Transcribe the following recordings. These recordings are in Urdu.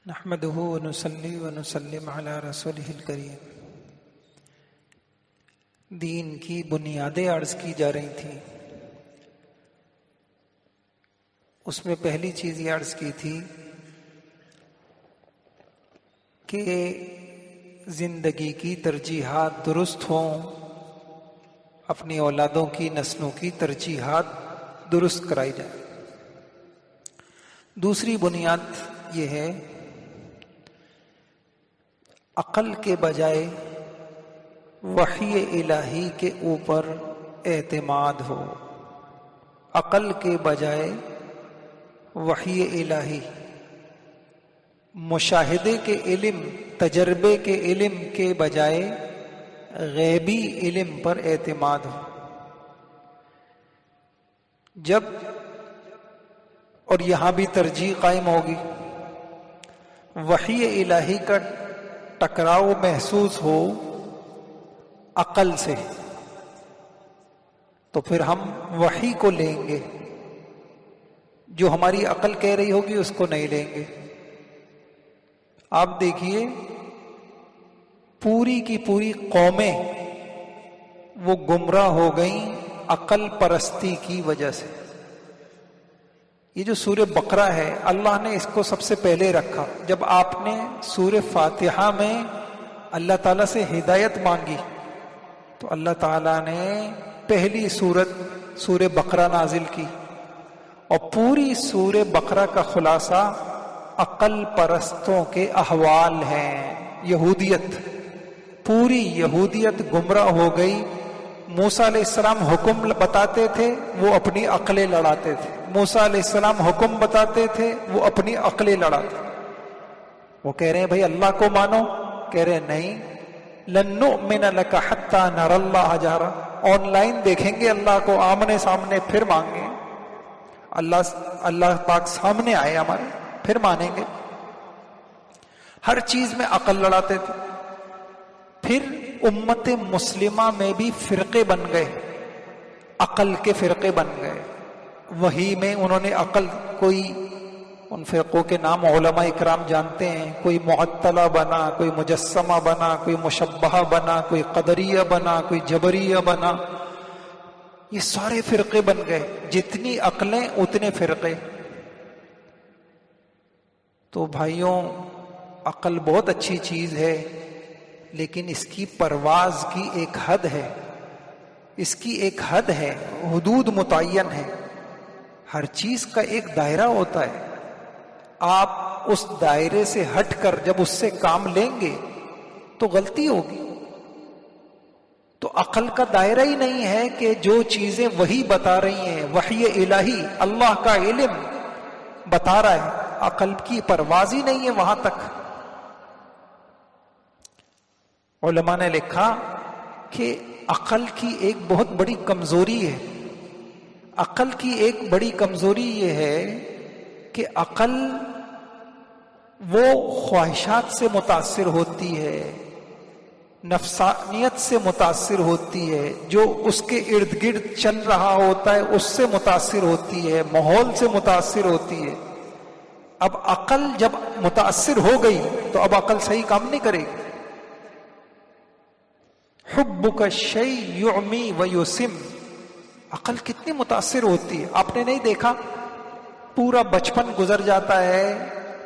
نحمده ونصلي ونسلم على رسوله الکریم۔ دین کی بنیادیں عرض کی جا رہی تھیں، اس میں پہلی چیز یہ عرض کی تھی کہ زندگی کی ترجیحات درست ہوں، اپنی اولادوں کی نسلوں کی ترجیحات درست کرائی جائیں۔ دوسری بنیاد یہ ہے عقل کے بجائے وحی الہی کے اوپر اعتماد ہو۔ عقل کے بجائے وحی الہی، مشاہدے کے علم، تجربے کے علم کے بجائے غیبی علم پر اعتماد ہو۔ جب اور یہاں بھی ترجیح قائم ہوگی، وحی الہی کا ٹکراؤ محسوس ہو عقل سے، تو پھر ہم وحی کو لیں گے، جو ہماری عقل کہہ رہی ہوگی اس کو نہیں لیں گے۔ آپ دیکھیے پوری کی پوری قومیں وہ گمراہ ہو گئیں عقل پرستی کی وجہ سے۔ یہ جو سورہ بقرہ ہے، اللہ نے اس کو سب سے پہلے رکھا۔ جب آپ نے سورہ فاتحہ میں اللہ تعالیٰ سے ہدایت مانگی تو اللہ تعالیٰ نے پہلی سورہ بقرہ نازل کی، اور پوری سورہ بقرہ کا خلاصہ عقل پرستوں کے احوال ہیں۔ یہودیت، پوری یہودیت گمراہ ہو گئی۔ موسیٰ علیہ السلام حکم بتاتے تھے، وہ اپنی عقلیں لڑاتے تھے۔ موسیٰ علیہ السلام حکم بتاتے تھے، وہ اپنی عقلیں لڑاتے۔ وہ کہہ رہے ہیں بھائی اللہ کو مانو، کہہ رہے ہیں نہیں، لن نؤمن لک حتی نری اللہ جہرا، آن لائن دیکھیں گے اللہ کو آمنے سامنے پھر مانگیں، اللہ پاک سامنے آئے ہمارے پھر مانیں گے۔ ہر چیز میں عقل لڑاتے تھے۔ پھر امت مسلمہ میں بھی فرقے بن گئے، عقل کے فرقے بن گئے۔ وحی میں انہوں نے عقل، کوئی ان فرقوں کے نام علماء اکرام جانتے ہیں، کوئی معطلہ بنا، کوئی مجسمہ بنا، کوئی مشبہہ بنا، کوئی قدریہ بنا، کوئی جبریہ بنا۔ یہ سارے فرقے بن گئے، جتنی عقلیں اتنے فرقے۔ تو بھائیوں، عقل بہت اچھی چیز ہے، لیکن اس کی پرواز کی ایک حد ہے، اس کی ایک حد ہے، حدود متعین ہے۔ ہر چیز کا ایک دائرہ ہوتا ہے۔ آپ اس دائرے سے ہٹ کر جب اس سے کام لیں گے تو غلطی ہوگی۔ تو عقل کا دائرہ ہی نہیں ہے کہ جو چیزیں وہی بتا رہی ہیں، وحی الہی، اللہ کا علم بتا رہا ہے، عقل کی پرواز ہی نہیں ہے وہاں تک۔ علماء نے لکھا کہ عقل کی ایک بہت بڑی کمزوری ہے۔ عقل کی ایک بڑی کمزوری یہ ہے کہ عقل وہ خواہشات سے متاثر ہوتی ہے، نفسانیت سے متاثر ہوتی ہے، جو اس کے ارد گرد چل رہا ہوتا ہے اس سے متاثر ہوتی ہے، ماحول سے متاثر ہوتی ہے۔ اب عقل جب متاثر ہو گئی تو اب عقل صحیح کام نہیں کرے گی۔ حبک الشیء یعمی ویسم، عقل کتنی متاثر ہوتی ہے۔ آپ نے نہیں دیکھا، پورا بچپن گزر جاتا ہے،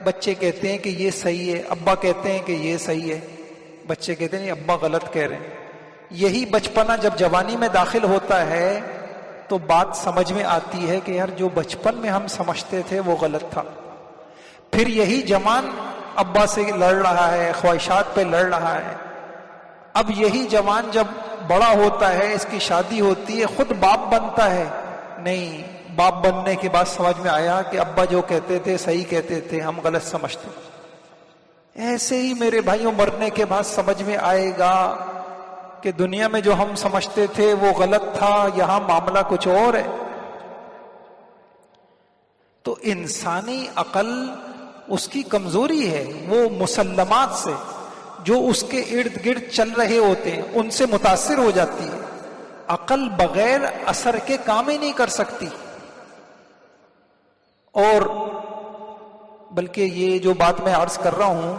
بچے کہتے ہیں کہ یہ صحیح ہے، ابا کہتے ہیں کہ یہ صحیح ہے، بچے کہتے ہیں نہیں ابا غلط کہہ رہے ہیں۔ یہی بچپنا جب جوانی میں داخل ہوتا ہے تو بات سمجھ میں آتی ہے کہ یار جو بچپن میں ہم سمجھتے تھے وہ غلط تھا۔ پھر یہی جوان ابا سے لڑ رہا ہے، خواہشات پہ لڑ رہا ہے۔ اب یہی جوان جب بڑا ہوتا ہے، اس کی شادی ہوتی ہے، خود باپ بنتا ہے، نہیں، باپ بننے کے بعد سمجھ میں آیا کہ ابا جو کہتے تھے صحیح کہتے تھے، ہم غلط سمجھتے۔ ایسے ہی میرے بھائیوں مرنے کے بعد سمجھ میں آئے گا کہ دنیا میں جو ہم سمجھتے تھے وہ غلط تھا، یہاں معاملہ کچھ اور ہے۔ تو انسانی عقل اس کی کمزوری ہے، وہ مسلمات سے جو اس کے ارد گرد چل رہے ہوتے ہیں ان سے متاثر ہو جاتی ہے۔ عقل بغیر اثر کے کام ہی نہیں کر سکتی۔ اور بلکہ یہ جو بات میں عرض کر رہا ہوں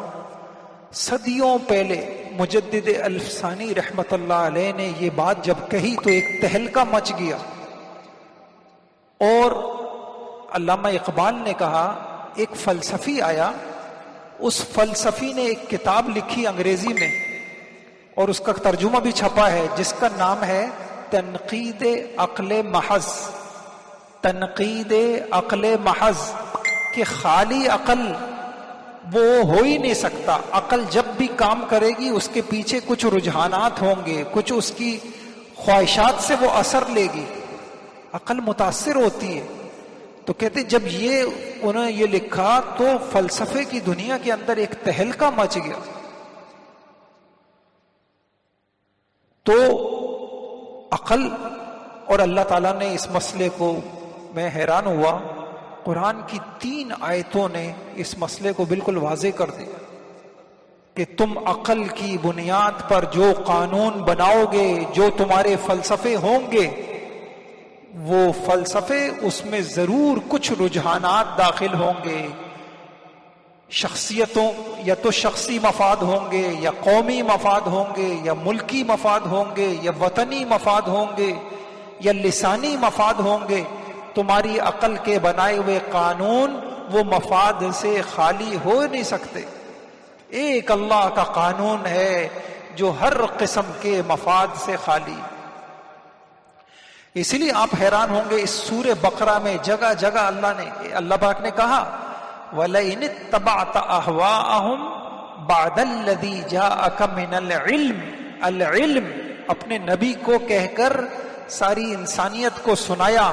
صدیوں پہلے مجدد الفسانی رحمت اللہ علیہ نے یہ بات جب کہی تو ایک تہلکہ مچ گیا. اور علامہ اقبال نے کہا ایک فلسفی آیا، اس فلسفی نے ایک کتاب لکھی انگریزی میں اور اس کا ترجمہ بھی چھپا ہے جس کا نام ہے تنقید عقل محض. تنقید عقل محض کہ خالی عقل وہ ہو ہی نہیں سکتا. عقل جب بھی کام کرے گی اس کے پیچھے کچھ رجحانات ہوں گے، کچھ اس کی خواہشات سے وہ اثر لے گی، عقل متاثر ہوتی ہے. تو کہتے جب انہوں نے یہ لکھا تو فلسفے کی دنیا کے اندر ایک تہلکہ مچ گیا. تو عقل اور اللہ تعالیٰ نے اس مسئلے کو، میں حیران ہوا، قرآن کی 3 آیتوں نے اس مسئلے کو بالکل واضح کر دیا کہ تم عقل کی بنیاد پر جو قانون بناؤ گے، جو تمہارے فلسفے ہوں گے، وہ فلسفے اس میں ضرور کچھ رجحانات داخل ہوں گے. شخصیتوں یا تو شخصی مفاد ہوں گے، یا قومی مفاد ہوں گے، یا ملکی مفاد ہوں گے، یا وطنی مفاد ہوں گے، یا لسانی مفاد ہوں گے. تمہاری عقل کے بنائے ہوئے قانون وہ مفاد سے خالی ہو نہیں سکتے. ایک اللہ کا قانون ہے جو ہر قسم کے مفاد سے خالی. اس لیے آپ حیران ہوں گے اس سورہ بقرہ میں جگہ جگہ اللہ پاک نے کہا وَلَئِنِ اتَّبَعْتَ أَهْوَاءَهُمْ بَعْدَ الَّذِي جَاءَكَ مِنَ الْعِلْمِ. العلم اپنے نبی کو کہہ کر ساری انسانیت کو سنایا.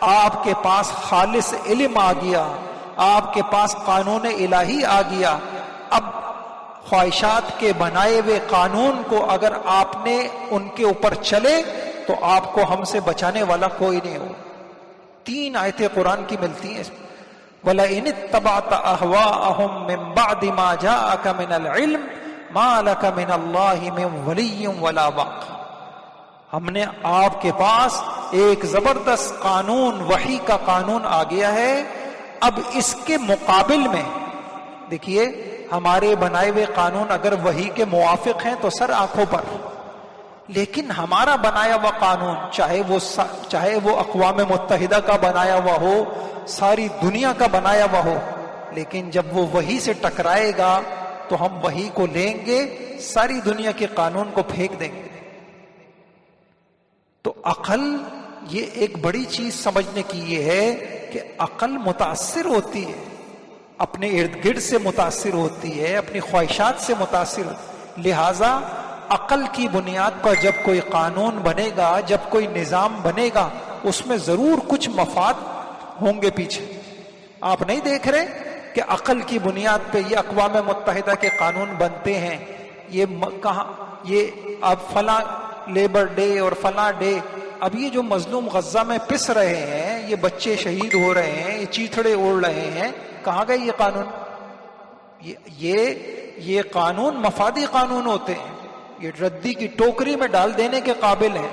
آپ کے پاس خالص علم آ گیا، آپ کے پاس قانون الہی آ گیا. اب خواہشات کے بنائے ہوئے قانون کو اگر آپ نے ان کے اوپر چلے تو آپ کو ہم سے بچانے والا کوئی نہیں ہو. 3 آیتیں قرآن کی ملتی ہیں. وَلَئِنِ اتَّبَعْتَ أَهْوَاءَهُمْ مِنْ بَعْدِ مَا جَاءَكَ مِنَ الْعِلْمِ مَا لَكَ مِنَ اللَّهِ مِنْ وَلِيٍّ وَلَا وَاقٍ. ہم نے آپ کے پاس ایک زبردست قانون، وحی کا قانون آ گیا ہے. اب اس کے مقابل میں دیکھیے ہمارے بنائے ہوئے قانون اگر وحی کے موافق ہیں تو سر آنکھوں پر، لیکن ہمارا بنایا ہوا قانون چاہے وہ اقوام متحدہ کا بنایا ہوا ہو، ساری دنیا کا بنایا ہوا ہو، لیکن جب وہ وحی سے ٹکرائے گا تو ہم وحی کو لیں گے، ساری دنیا کے قانون کو پھینک دیں گے. تو عقل یہ ایک بڑی چیز سمجھنے کی یہ ہے کہ عقل متاثر ہوتی ہے، اپنے ارد گرد سے متاثر ہوتی ہے، اپنی خواہشات سے متاثر ہوتی ہے. لہٰذا عقل کی بنیاد پر جب کوئی قانون بنے گا، جب کوئی نظام بنے گا، اس میں ضرور کچھ مفاد ہوں گے پیچھے. آپ نہیں دیکھ رہے کہ عقل کی بنیاد پہ یہ اقوام متحدہ کے قانون بنتے ہیں، یہ اب فلاں لیبر ڈے اور فلاں ڈے. اب یہ جو مظلوم غزہ میں پس رہے ہیں، یہ بچے شہید ہو رہے ہیں، یہ چیتھڑے اڑ رہے ہیں، کہاں گئے یہ قانون؟ یہ قانون مفادی قانون ہوتے ہیں، یہ ردی کی ٹوکری میں ڈال دینے کے قابل ہیں.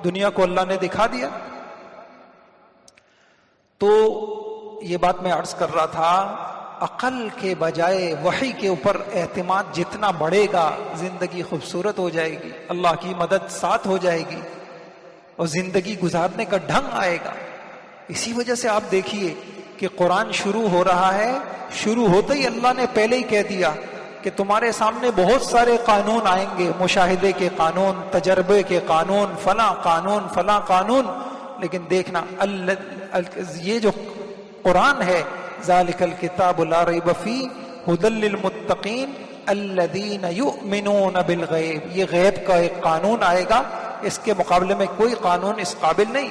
دنیا کو اللہ نے دکھا دیا. تو یہ بات میں عرض کر رہا تھا، عقل کے بجائے وحی کے اوپر اعتماد جتنا بڑھے گا زندگی خوبصورت ہو جائے گی، اللہ کی مدد ساتھ ہو جائے گی اور زندگی گزارنے کا ڈھنگ آئے گا. اسی وجہ سے آپ دیکھیے کہ قرآن شروع ہو رہا ہے، شروع ہوتے ہی اللہ نے پہلے ہی کہہ دیا کہ تمہارے سامنے بہت سارے قانون آئیں گے، مشاہدے کے قانون، تجربے کے قانون، فلاں قانون فلاں قانون. لیکن دیکھنا یہ جو قرآن ہے، ذالک الکتاب لا ریب فیہ ھدی للمتقین الذین یؤمنون بالغیب. یہ غیب کا ایک قانون آئے گا، اس کے مقابلے میں کوئی قانون اس قابل نہیں.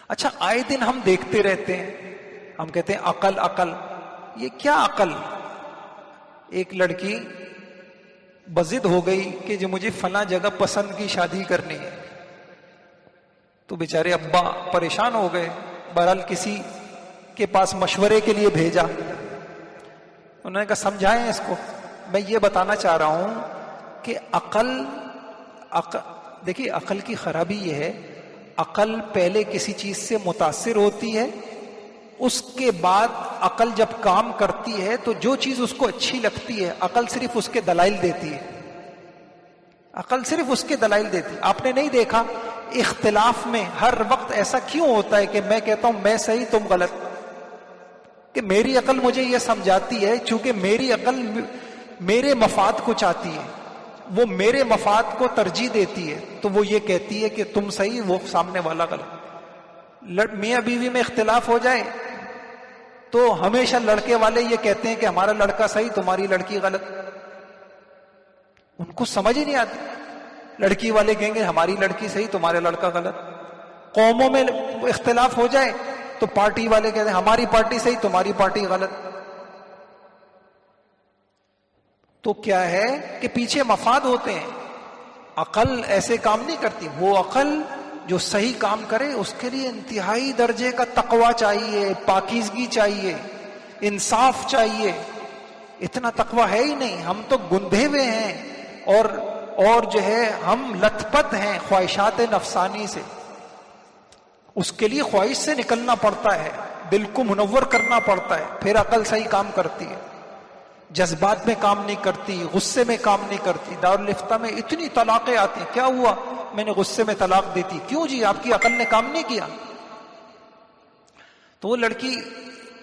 اچھا، آئے دن ہم دیکھتے رہتے ہیں، ہم کہتے ہیں عقل عقل. یہ کیا عقل؟ ایک لڑکی بضد ہو گئی کہ جو مجھے فلاں جگہ پسند کی شادی کرنی ہے، تو بیچارے ابا پریشان ہو گئے. بہرحال کسی کے پاس مشورے کے لیے بھیجا، انہوں نے کہا سمجھائیں اس کو. میں یہ بتانا چاہ رہا ہوں کہ عقل دیکھیے، عقل کی خرابی یہ ہے، عقل پہلے کسی چیز سے متاثر ہوتی ہے، اس کے بعد عقل جب کام کرتی ہے تو جو چیز اس کو اچھی لگتی ہے عقل صرف اس کے دلائل دیتی ہے. عقل صرف اس کے دلائل دیتی ہے. آپ نے نہیں دیکھا اختلاف میں ہر وقت ایسا کیوں ہوتا ہے کہ میں کہتا ہوں میں صحیح تم غلط؟ کہ میری عقل مجھے یہ سمجھاتی ہے، چونکہ میری عقل میرے مفاد کو چاہتی ہے، وہ میرے مفاد کو ترجیح دیتی ہے، تو وہ یہ کہتی ہے کہ تم صحیح، وہ سامنے والا غلط. میاں بیوی میں اختلاف ہو جائے تو ہمیشہ لڑکے والے یہ کہتے ہیں کہ ہمارا لڑکا صحیح، تمہاری لڑکی غلط. ان کو سمجھ ہی نہیں آتی. لڑکی والے کہیں گے ہماری لڑکی صحیح، تمہارا لڑکا غلط. قوموں میں اختلاف ہو جائے تو پارٹی والے کہتے ہیں ہماری پارٹی صحیح، تمہاری پارٹی غلط. تو کیا ہے کہ پیچھے مفاد ہوتے ہیں. عقل ایسے کام نہیں کرتی. وہ عقل جو صحیح کام کرے اس کے لیے انتہائی درجے کا تقوی چاہیے، پاکیزگی چاہیے، انصاف چاہیے. اتنا تقوی ہے ہی نہیں. ہم تو گندھے ہوئے ہیں اور جو ہے ہم لت پت ہیں خواہشات نفسانی سے. اس کے لیے خواہش سے نکلنا پڑتا ہے، دل کو منور کرنا پڑتا ہے، پھر عقل صحیح کام کرتی ہے. جذبات میں کام نہیں کرتی، غصے میں کام نہیں کرتی. دارالفتہ میں اتنی طلاقیں آتی ہیں، کیا ہوا؟ میں نے غصے میں طلاق دی تھی. کیوں جی؟ آپ کی عقل نے کام نہیں کیا. تو وہ لڑکی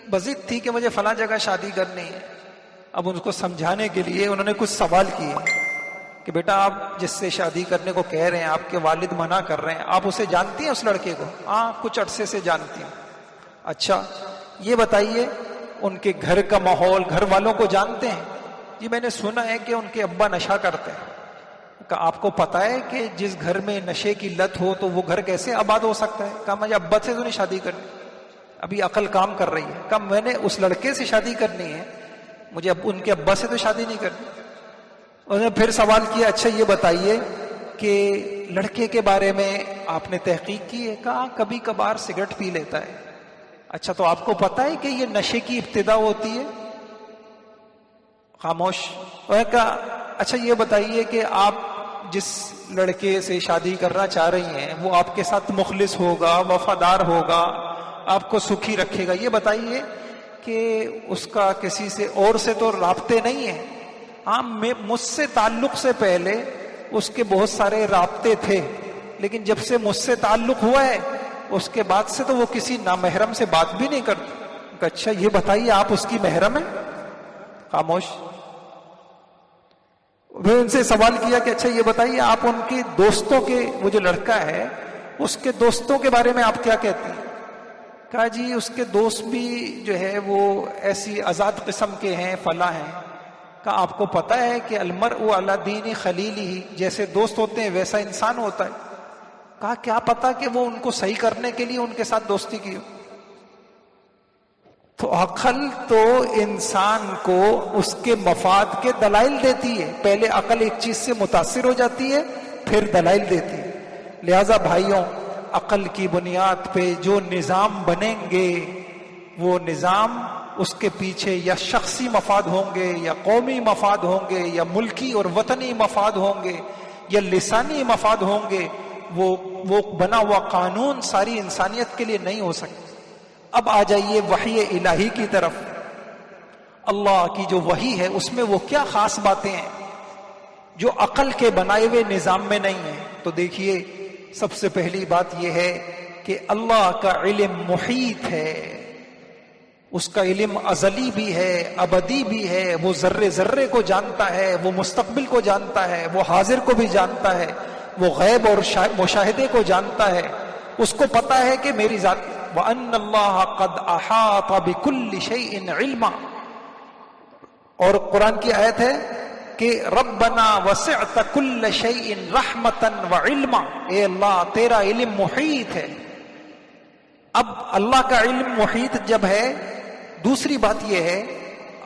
بضد تھی کہ مجھے فلاں جگہ شادی کرنی ہے. اب ان کو سمجھانے کے لیے انہوں نے کچھ سوال کیے کہ بیٹا آپ جس سے شادی کرنے کو کہہ رہے ہیں، آپ کے والد منع کر رہے ہیں، آپ اسے جانتی ہیں اس لڑکے کو؟ ہاں کچھ عرصے سے جانتی ہوں. اچھا یہ بتائیے ان کے گھر کا ماحول، گھر والوں کو جانتے ہیں؟ جی میں نے سنا ہے کہ ان کے ابا نشہ کرتے ہیں. کہ آپ کو پتا ہے کہ جس گھر میں نشے کی لت ہو تو وہ گھر کیسے آباد ہو سکتا ہے؟ کہا مجھے ابا سے تو نہیں شادی کرنی. ابھی عقل کام کر رہی ہے. کہا میں نے اس لڑکے سے شادی کرنی ہے، مجھے اب ان کے ابا سے تو شادی نہیں کرنی. انہوں نے پھر سوال کیا اچھا یہ بتائیے کہ لڑکے کے بارے میں آپ نے تحقیق کی ہے؟ کہا کبھی کبھار سگریٹ پی لیتا ہے. اچھا تو آپ کو پتا ہے کہ یہ نشے کی ابتدا ہوتی ہے؟ خاموش. انہوں نے کہا اچھا یہ بتائیے کہ آپ جس لڑکے سے شادی کرنا چاہ رہی ہیں وہ آپ کے ساتھ مخلص ہوگا، وفادار ہوگا، آپ کو سکھی رکھے گا. یہ بتائیے کہ اس کا کسی سے اور سے تو رابطے نہیں ہیں. ہاں مجھ سے تعلق سے پہلے اس کے بہت سارے رابطے تھے، لیکن جب سے مجھ سے تعلق ہوا ہے اس کے بعد سے تو وہ کسی نامحرم سے بات بھی نہیں کرتی. اچھا یہ بتائیے آپ اس کی محرم ہیں؟ خاموش. میں ان سے سوال کیا کہ اچھا یہ بتائیے آپ ان کے دوستوں کے، وہ جو لڑکا ہے اس کے دوستوں کے بارے میں آپ کیا کہتے ہیں؟ کہا جی اس کے دوست بھی جو ہے وہ ایسی آزاد قسم کے ہیں، فلاں ہیں. کہا آپ کو پتا ہے کہ المرء علی دین خلیلہ، جیسے دوست ہوتے ہیں ویسا انسان ہوتا ہے. کہا کیا پتا کہ وہ ان کو صحیح کرنے کے لیے ان کے ساتھ دوستی کی ہو. تو عقل تو انسان کو اس کے مفاد کے دلائل دیتی ہے. پہلے عقل ایک چیز سے متاثر ہو جاتی ہے پھر دلائل دیتی ہے. لہذا بھائیوں عقل کی بنیاد پہ جو نظام بنیں گے وہ نظام اس کے پیچھے یا شخصی مفاد ہوں گے یا قومی مفاد ہوں گے یا ملکی اور وطنی مفاد ہوں گے یا لسانی مفاد ہوں گے. وہ بنا ہوا قانون ساری انسانیت کے لیے نہیں ہو سکتا. اب آ جائیے وحی الہی کی طرف. اللہ کی جو وحی ہے اس میں وہ کیا خاص باتیں ہیں جو عقل کے بنائے ہوئے نظام میں نہیں ہیں؟ تو دیکھیے سب سے پہلی بات یہ ہے کہ اللہ کا علم محیط ہے. اس کا علم ازلی بھی ہے، ابدی بھی ہے. وہ ذرے ذرے کو جانتا ہے، وہ مستقبل کو جانتا ہے، وہ حاضر کو بھی جانتا ہے، وہ غیب اور مشاہدے کو جانتا ہے. اس کو پتا ہے کہ میری ذات وَأَنَّ اللَّهَ قَدْ أَحَاطَ بِكُلِّ شَيْءٍ عِلْمًا. اور قرآن کی آیت ہے کہ رَبَّنَا وَسِعْتَ كُلَّ شَيْءٍ رَحْمَةً وَعِلْمًا. اے اللہ تیرا علم محیط ہے. اب اللہ کا علم محیط جب ہے، دوسری بات یہ ہے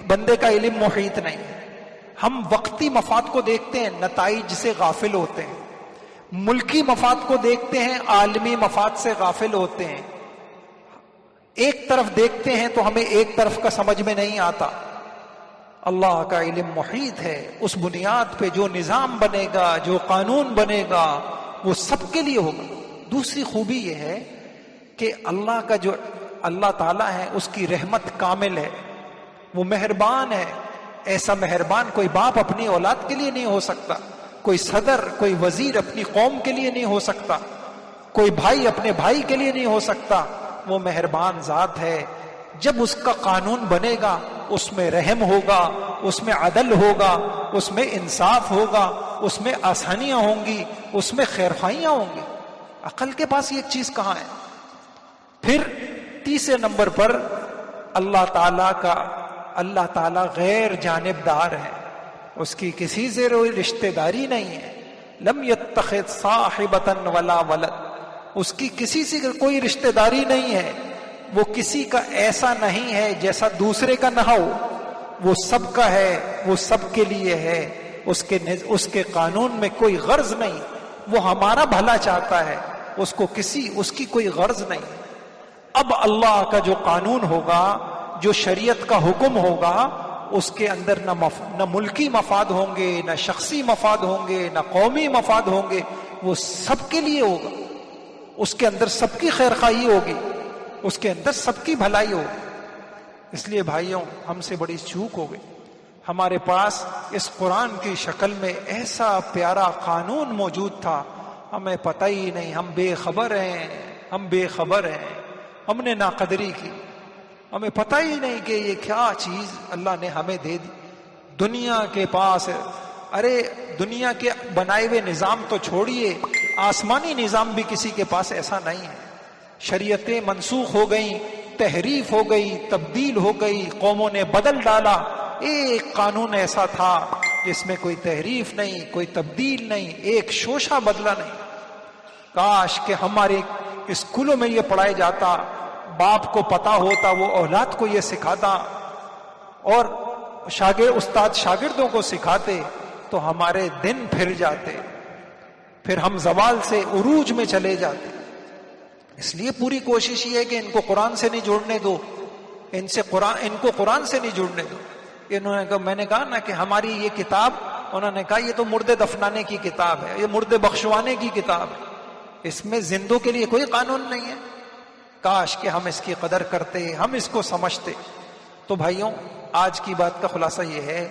بندے کا علم محیط نہیں. ہم وقتی مفاد کو دیکھتے ہیں، نتائج سے غافل ہوتے ہیں. ملکی مفاد کو دیکھتے ہیں، عالمی مفاد سے غافل ہوتے ہیں. ایک طرف دیکھتے ہیں تو ہمیں ایک طرف کا سمجھ میں نہیں آتا. اللہ کا علم محیط ہے. اس بنیاد پہ جو نظام بنے گا، جو قانون بنے گا وہ سب کے لیے ہوگا. دوسری خوبی یہ ہے کہ اللہ کا جو اللہ تعالیٰ ہے، اس کی رحمت کامل ہے، وہ مہربان ہے. ایسا مہربان کوئی باپ اپنی اولاد کے لیے نہیں ہو سکتا، کوئی صدر کوئی وزیر اپنی قوم کے لیے نہیں ہو سکتا، کوئی بھائی اپنے بھائی کے لیے نہیں ہو سکتا. وہ مہربان ذات ہے. جب اس کا قانون بنے گا اس میں رحم ہوگا، اس میں عدل ہوگا، اس میں انصاف ہوگا، اس میں آسانیاں ہوں گی، اس میں خیرخواہیاں ہوں گی. عقل کے پاس یہ ایک چیز کہاں ہے؟ پھر تیسرے نمبر پر اللہ تعالیٰ غیر جانبدار ہے، اس کی کسی سے رشتہ داری نہیں ہے. لم یتخذ صاحبۃ ولا ولد، اس کی کسی سے کوئی رشتہ داری نہیں ہے. وہ کسی کا ایسا نہیں ہے جیسا دوسرے کا نہ ہو، وہ سب کا ہے، وہ سب کے لیے ہے. اس کے قانون میں کوئی غرض نہیں. وہ ہمارا بھلا چاہتا ہے، اس کی کوئی غرض نہیں. اب اللہ کا جو قانون ہوگا، جو شریعت کا حکم ہوگا، اس کے اندر نہ ملکی مفاد ہوں گے، نہ شخصی مفاد ہوں گے، نہ قومی مفاد ہوں گے. وہ سب کے لیے ہوگا. اس کے اندر سب کی خیرخواہی ہوگی، اس کے اندر سب کی بھلائی ہوگی. اس لیے بھائیوں، ہم سے بڑی چوک ہو گئی. ہمارے پاس اس قرآن کی شکل میں ایسا پیارا قانون موجود تھا، ہمیں پتہ ہی نہیں. ہم بے خبر ہیں. ہم نے ناقدری کی. ہمیں پتہ ہی نہیں کہ یہ کیا چیز اللہ نے ہمیں دے دی. دنیا کے پاس، دنیا کے بنائے ہوئے نظام تو چھوڑیے، آسمانی نظام بھی کسی کے پاس ایسا نہیں ہے. شریعتیں منسوخ ہو گئیں، تحریف ہو گئی، تبدیل ہو گئی، قوموں نے بدل ڈالا. ایک قانون ایسا تھا جس میں کوئی تحریف نہیں، کوئی تبدیل نہیں، ایک شوشہ بدلا نہیں. کاش کہ ہمارے اسکولوں میں یہ پڑھایا جاتا، باپ کو پتا ہوتا، وہ اولاد کو یہ سکھاتا، اور استاد شاگردوں کو سکھاتے، تو ہمارے دن پھر جاتے، پھر ہم زوال سے عروج میں چلے جاتے. اس لیے پوری کوشش یہ ہے کہ ان کو قرآن سے نہیں جوڑنے دو، ان کو قرآن سے نہیں جوڑنے دو. میں نے کہا نا کہ ہماری یہ کتاب، انہوں نے کہا یہ تو مردے دفنانے کی کتاب ہے، یہ مردے بخشوانے کی کتاب ہے، اس میں زندوں کے لیے کوئی قانون نہیں ہے. کاش کہ ہم اس کی قدر کرتے، ہم اس کو سمجھتے. تو بھائیوں، آج کی بات کا خلاصہ یہ ہے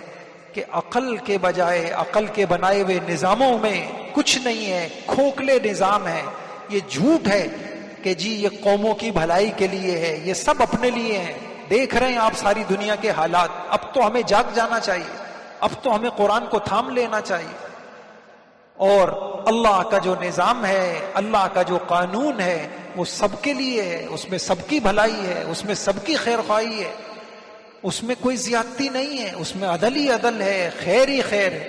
کہ عقل کے بجائے عقل کے بنائے ہوئے نظاموں میں کچھ نہیں ہے، کھوکھلے نظام ہے. یہ جھوٹ ہے کہ جی یہ قوموں کی بھلائی کے لیے ہے، یہ سب اپنے لیے ہیں. دیکھ رہے ہیں آپ ساری دنیا کے حالات. اب تو ہمیں جاگ جانا چاہیے، اب تو ہمیں قرآن کو تھام لینا چاہیے. اور اللہ کا جو نظام ہے، اللہ کا جو قانون ہے، وہ سب کے لیے ہے. اس میں سب کی بھلائی ہے، اس میں سب کی خیر خواہی ہے، اس میں کوئی زیادتی نہیں ہے، اس میں عدل ہی عدل ہے، خیر ہی خیر ہے.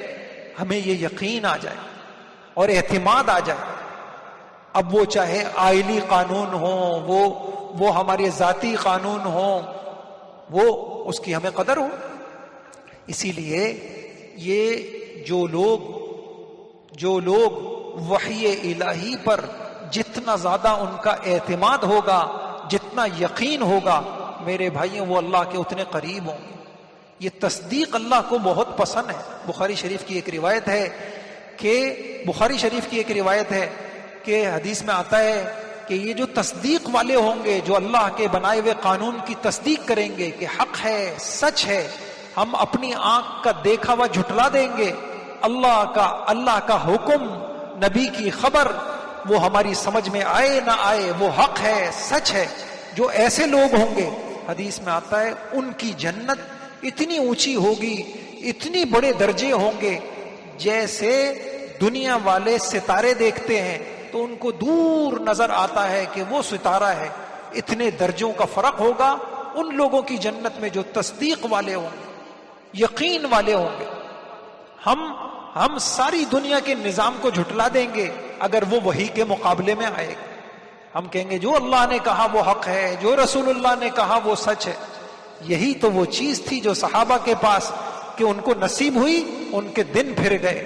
ہمیں یہ یقین آ جائے اور اعتماد آ جائے. اب وہ چاہے آئلی قانون ہوں، وہ ہمارے ذاتی قانون ہوں، وہ اس کی ہمیں قدر ہو. اسی لیے یہ جو لوگ وحی الہی پر جتنا زیادہ ان کا اعتماد ہوگا، جتنا یقین ہوگا، میرے بھائیوں، وہ اللہ کے اتنے قریب ہوں گے. یہ تصدیق اللہ کو بہت پسند ہے. بخاری شریف کی ایک روایت ہے کہ حدیث میں آتا ہے کہ یہ جو تصدیق والے ہوں گے، جو اللہ کے بنائے ہوئے قانون کی تصدیق کریں گے کہ حق ہے، سچ ہے، ہم اپنی آنکھ کا دیکھا ہوا جھٹلا دیں گے، اللہ کا حکم، نبی کی خبر، وہ ہماری سمجھ میں آئے نہ آئے، وہ حق ہے، سچ ہے. جو ایسے لوگ ہوں گے، حدیث میں آتا ہے، ان کی جنت اتنی اونچی ہوگی، اتنی بڑے درجے ہوں گے، جیسے دنیا والے ستارے دیکھتے ہیں تو ان کو دور نظر آتا ہے کہ وہ ستارہ ہے. اتنے درجوں کا فرق ہوگا ان لوگوں کی جنت میں جو تصدیق والے ہوں گے، یقین والے ہوں گے. ہم ساری دنیا کے نظام کو جھٹلا دیں گے اگر وہ وحی کے مقابلے میں آئے گا. ہم کہیں گے جو اللہ نے کہا وہ حق ہے، جو رسول اللہ نے کہا وہ سچ ہے. یہی تو وہ چیز تھی جو صحابہ کے پاس کہ ان کو نصیب ہوئی، ان کے دن پھر گئے.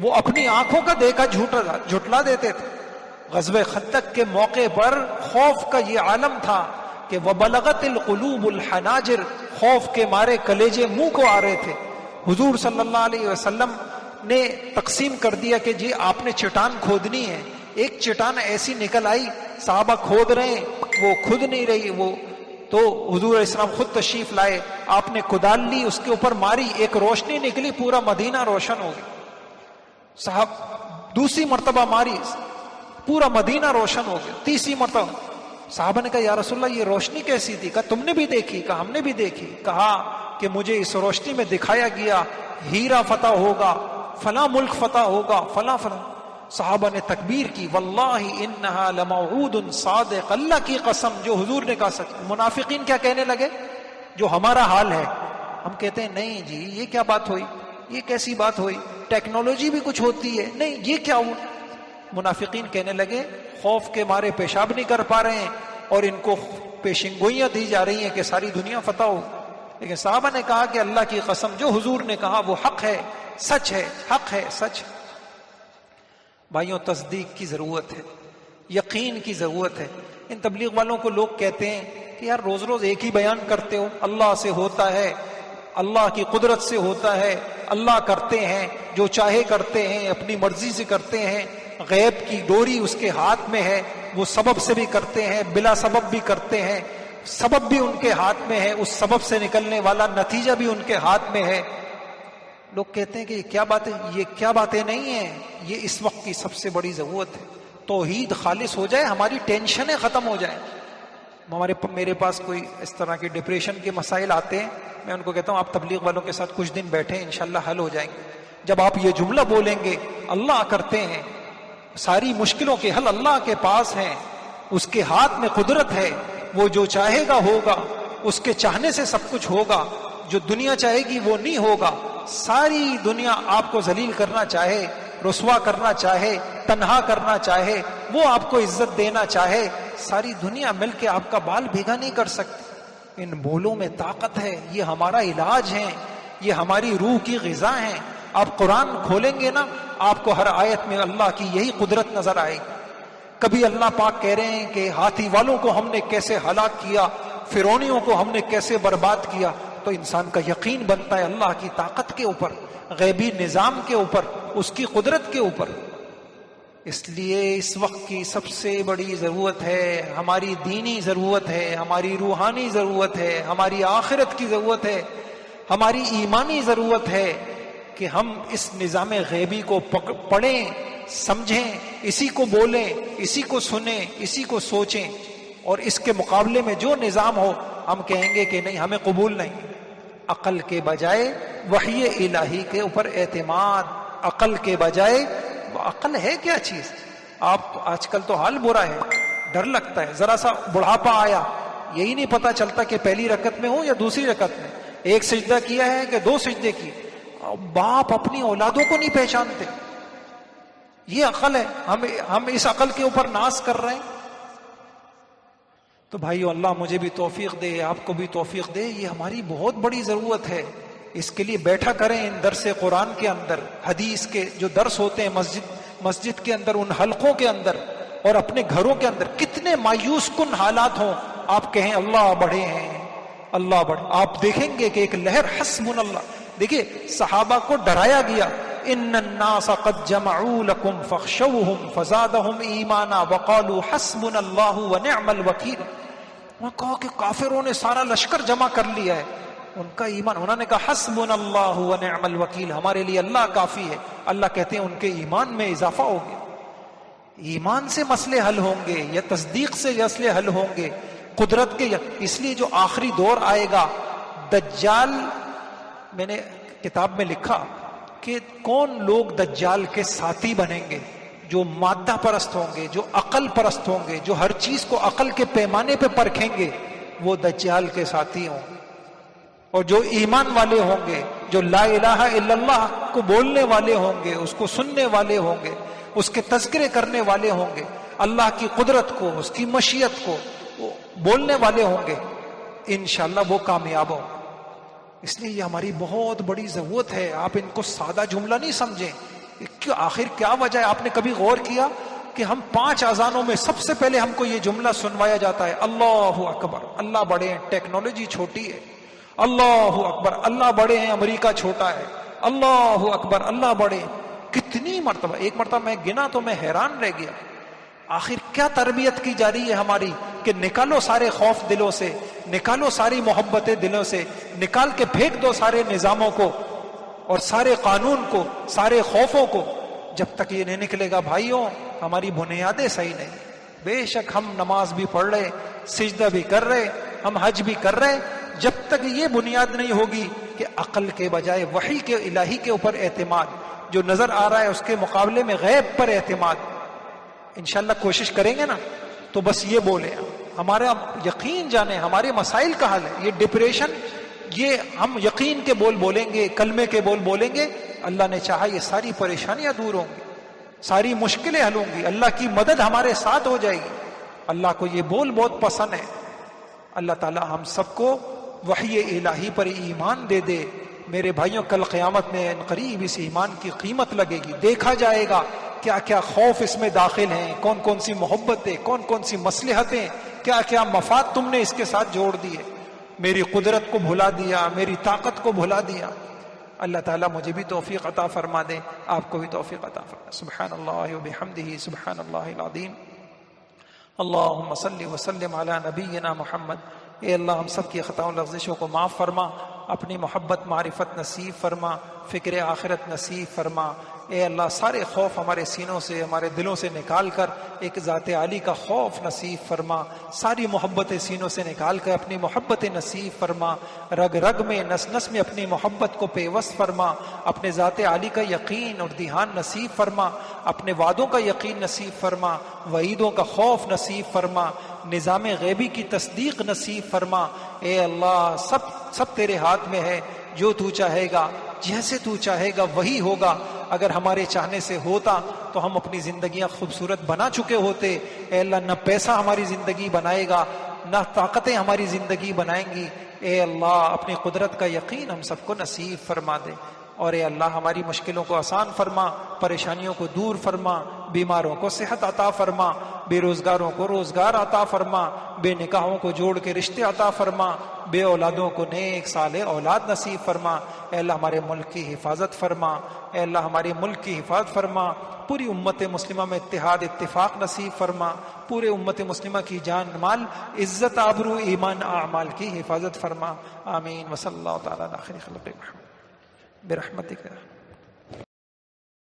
وہ اپنی آنکھوں کا دیکھا جھٹلا دیتے تھے. غزوہ خندق کے موقع پر خوف کا یہ عالم تھا کہ وَبَلَغَتِ الْقُلُوبُ الْحَنَاجِرَ، خوف کے مارے کلیجے منہ کو آ رہے تھے. حضور صلی اللہ علیہ وسلم نے تقسیم کر دیا کہ جی آپ نے چٹان کھودنی ہے، ایک چٹان ایسی نکل آئی، صحابہ کھود رہے ہیں، وہ کھد نہیں رہی، وہ تو حضور علیہ السلام خود تشریف لائے، آپ نے کدال لی، اس کے اوپر ماری، ایک روشنی نکلی، پورا مدینہ روشن ہو گیا۔ صاحب دوسری مرتبہ ماری، پورا مدینہ روشن ہو گیا۔ تیسری مرتبہ صحابہ نے کہا یا رسول اللہ یہ روشنی کیسی تھی؟ کہا تم نے بھی دیکھی؟ کہا ہم نے بھی دیکھی۔ کہا کہ مجھے اس روشنی میں دکھایا گیا ہیرا فتح ہوگا، فلاں ملک فتح ہوگا، فلاں فلاں۔ صحابہ نے تکبیر کی، واللہ انہا لموعود صادق، اللہ کی قسم جو حضور نے کہا سچ۔ منافقین کیا کہنے لگے؟ جو ہمارا حال ہے، ہم کہتے ہیں نہیں جی یہ کیا بات ہوئی، یہ کیسی بات ہوئی، ٹیکنالوجی بھی کچھ ہوتی ہے، نہیں یہ کیا ہوا؟ منافقین کہنے لگے خوف کے مارے پیشاب نہیں کر پا رہے ہیں اور ان کو پیشنگوئیاں دی جا رہی ہیں کہ ساری دنیا فتح ہو۔ لیکن صحابہ نے کہا کہ اللہ کی قسم جو حضور نے کہا وہ حق ہے، سچ ہے، حق ہے، سچ۔ بھائیوں تصدیق کی ضرورت ہے، یقین کی ضرورت ہے۔ ان تبلیغ والوں کو لوگ کہتے ہیں کہ یار روز روز ایک ہی بیان کرتے ہو، اللہ سے ہوتا ہے، اللہ کی قدرت سے ہوتا ہے، اللہ کرتے ہیں جو چاہے کرتے ہیں، اپنی مرضی سے کرتے ہیں، غیب کی ڈوری اس کے ہاتھ میں ہے، وہ سبب سے بھی کرتے ہیں، بلا سبب بھی کرتے ہیں، سبب بھی ان کے ہاتھ میں ہے، اس سبب سے نکلنے والا نتیجہ بھی ان کے ہاتھ میں ہے۔ لوگ کہتے ہیں کہ یہ کیا باتیں، یہ کیا باتیں نہیں ہیں، یہ اس وقت کی سب سے بڑی ضرورت ہے۔ توحید خالص ہو جائے، ہماری ٹینشنیں ختم ہو جائیں۔ میرے پاس کوئی اس طرح کے ڈپریشن کے مسائل آتے ہیں، میں ان کو کہتا ہوں آپ تبلیغ والوں کے ساتھ کچھ دن بیٹھیں، انشاءاللہ حل ہو جائیں گے۔ جب آپ یہ جملہ بولیں گے اللہ کرتے ہیں، ساری مشکلوں کے حل اللہ کے پاس ہیں، اس کے ہاتھ میں قدرت ہے، وہ جو چاہے گا ہوگا، اس کے چاہنے سے سب کچھ ہوگا، جو دنیا چاہے گی وہ نہیں ہوگا۔ ساری دنیا آپ کو ذلیل کرنا چاہے، رسوا کرنا چاہے، تنہا کرنا چاہے، وہ آپ کو عزت دینا چاہے، ساری دنیا مل کے آپ کا بال بھیگا نہیں کر سکتی۔ ان بولوں میں طاقت ہے، یہ ہمارا علاج ہے، یہ ہماری روح کی غذا ہے۔ آپ قرآن کھولیں گے نا، آپ کو ہر آیت میں اللہ کی یہی قدرت نظر آئے گی۔ کبھی اللہ پاک کہہ رہے ہیں کہ ہاتھی والوں کو ہم نے کیسے ہلاک کیا، فرعونیوں کو ہم نے کیسے برباد کیا، تو انسان کا یقین بنتا ہے اللہ کی طاقت کے اوپر، غیبی نظام کے اوپر، اس کی قدرت کے اوپر۔ اس لیے اس وقت کی سب سے بڑی ضرورت ہے، ہماری دینی ضرورت ہے، ہماری روحانی ضرورت ہے، ہماری آخرت کی ضرورت ہے، ہماری ایمانی ضرورت ہے کہ ہم اس نظام غیبی کو پڑھیں، سمجھیں، اسی کو بولیں، اسی کو سنیں، اسی کو سوچیں، اور اس کے مقابلے میں جو نظام ہو ہم کہیں گے کہ نہیں ہمیں قبول نہیں۔ عقل کے بجائے وحی الہی کے اوپر اعتماد، عقل کے بجائے عقل ہے کیا چیز؟ آپ آج کل تو حال برا ہے، ڈر لگتا ہے، ذرا سا بڑھاپا آیا یہی نہیں پتا چلتا کہ پہلی رکعت میں ہوں یا دوسری رکعت میں، ایک سجدہ کیا ہے کہ دو سجدے کی۔ باپ اپنی اولادوں کو نہیں پہچانتے، یہ عقل ہے، ہم اس عقل کے اوپر ناز کر رہے ہیں۔ تو بھائیو اللہ مجھے بھی توفیق دے، آپ کو بھی توفیق دے، یہ ہماری بہت بڑی ضرورت ہے۔ اس کے لیے بیٹھا کریں ان درس قرآن کے اندر، حدیث کے جو درس ہوتے ہیں مسجد کے اندر، ان حلقوں کے اندر، اور اپنے گھروں کے اندر۔ کتنے مایوس کن حالات ہوں، آپ کہیں اللہ بڑے ہیں، اللہ بڑے، آپ دیکھیں گے کہ ایک لہر حسبنا اللہ۔ دیکھیے صحابہ کو ڈرایا گیا، ان الناس قد جمعوا لكم فاخشوهم فزادهم ایمانا وقالوا حسبنا اللہ ونعم الوکیل۔ انہوں نے کہا کہ کافروں نے سارا لشکر جمع کر لیا ہے، ان کا ایمان، انہوں نے کہا حسبنا اللہ ونعم الوکیل، ہمارے لیے اللہ کافی ہے۔ اللہ کہتے ہیں ان کے ایمان میں اضافہ ہو گیا۔ ایمان سے مسئلے حل ہوں گے یا تصدیق سے مسئلے حل ہوں گے، قدرت کے۔ اس لیے جو آخری دور آئے گا دجال، میں نے کتاب میں لکھا کہ کون لوگ دجال کے ساتھی بنیں گے، جو مادہ پرست ہوں گے، جو عقل پرست ہوں گے، جو ہر چیز کو عقل کے پیمانے پہ پرکھیں گے، وہ دجال کے ساتھی ہوں گے۔ اور جو ایمان والے ہوں گے، جو لا الہ الا اللہ کو بولنے والے ہوں گے، اس کو سننے والے ہوں گے، اس کے تذکرے کرنے والے ہوں گے، اللہ کی قدرت کو، اس کی مشیت کو بولنے والے ہوں گے، انشاءاللہ وہ کامیاب ہوں۔ اس لیے یہ ہماری بہت بڑی ضرورت ہے۔ آپ ان کو سادہ جملہ نہیں سمجھیں، آخر کیا وجہ ہے؟ آپ نے کبھی غور کیا کہ ہم 5 اذانوں میں سب سے پہلے ہم کو یہ جملہ سنوایا جاتا ہے، اللہ اکبر، اللہ بڑے ہیں، ٹیکنالوجی چھوٹی ہے، اللہ اکبر، اللہ بڑے ہیں، امریکہ چھوٹا ہے، اللہ اکبر، اللہ بڑے۔ کتنی مرتبہ، ایک مرتبہ میں گنا تو میں حیران رہ گیا، آخر کیا تربیت کی جا رہی ہے ہماری کہ نکالو سارے خوف دلوں سے، نکالو ساری محبتیں دلوں سے، نکال کے پھینک دو سارے نظاموں کو اور سارے قانون کو، سارے خوفوں کو۔ جب تک یہ نہیں نکلے گا بھائیوں، ہماری بنیادیں صحیح نہیں۔ بے شک ہم نماز بھی پڑھ رہے، سجدہ بھی کر رہے، ہم حج بھی کر رہے، جب تک یہ بنیاد نہیں ہوگی کہ عقل کے بجائے وحی کے الہی کے اوپر اعتماد، جو نظر آ رہا ہے اس کے مقابلے میں غیب پر اعتماد، انشاءاللہ کوشش کریں گے نا تو بس یہ بولے، ہمارا یقین جانے ہمارے مسائل کا حل ہے۔ یہ ڈپریشن، یہ ہم یقین کے بول بولیں گے، کلمے کے بول بولیں گے، اللہ نے چاہا یہ ساری پریشانیاں دور ہوں گی، ساری مشکلیں حل ہوں گی، اللہ کی مدد ہمارے ساتھ ہو جائے گی۔ اللہ کو یہ بول بہت پسند ہے۔ اللہ تعالی ہم سب کو وحی الہی پر ایمان دے دے۔ میرے بھائیوں، کل قیامت میں قریب اس ایمان کی قیمت لگے گی، دیکھا جائے گا کیا کیا خوف اس میں داخل ہیں، کون کون سی محبتیں، کون کون سی مصلحتیں، کیا کیا مفاد تم نے اس کے ساتھ جوڑ دیے۔ میری قدرت کو بھلا دیا، میری طاقت کو بھلا دیا۔ اللہ تعالیٰ مجھے بھی توفیق عطا فرما دے، آپ کو بھی توفیق عطا فرما۔ سبحان اللہ وبحمدہ، سبحان اللہ العظیم۔ اللہم صلی وسلم علی نبینا محمد۔ اے اللہ ہم سب کی خطاؤں لغزشوں کو معاف فرما، اپنی محبت معرفت نصیب فرما، فکر آخرت نصیب فرما۔ اے اللہ سارے خوف ہمارے سینوں سے، ہمارے دلوں سے نکال کر ایک ذات عالی کا خوف نصیب فرما، ساری محبتیں سینوں سے نکال کر اپنی محبت نصیب فرما، رگ رگ میں نس نس میں اپنی محبت کو پیوست فرما، اپنے ذات عالی کا یقین اور دھیان نصیب فرما، اپنے وعدوں کا یقین نصیب فرما، وعیدوں کا خوف نصیب فرما، نظام غیبی کی تصدیق نصیب فرما۔ اے اللہ سب تیرے ہاتھ میں ہے، جو تو چاہے گا، جیسے تو چاہے گا وہی ہوگا۔ اگر ہمارے چاہنے سے ہوتا تو ہم اپنی زندگیاں خوبصورت بنا چکے ہوتے۔ اے اللہ نہ پیسہ ہماری زندگی بنائے گا، نہ طاقتیں ہماری زندگی بنائیں گی۔ اے اللہ اپنی قدرت کا یقین ہم سب کو نصیب فرما دے، اور اے اللہ ہماری مشکلوں کو آسان فرما، پریشانیوں کو دور فرما، بیماروں کو صحت عطا فرما، بے روزگاروں کو روزگار عطا فرما، بے نکاحوں کو جوڑ کے رشتے عطا فرما، بے اولادوں کو نیک صالح اولاد نصیب فرما۔ اے اللہ ہمارے ملک کی حفاظت فرما، اے اللہ ہمارے ملک کی حفاظت فرما، پوری امت مسلمہ میں اتحاد اتفاق نصیب فرما، پورے امت مسلمہ کی جان مال عزت آبرو ایمان اعمال کی حفاظت فرما۔ آمین۔ وصلی اللہ تعالیٰ علی خیر خلق محمد برحمتک۔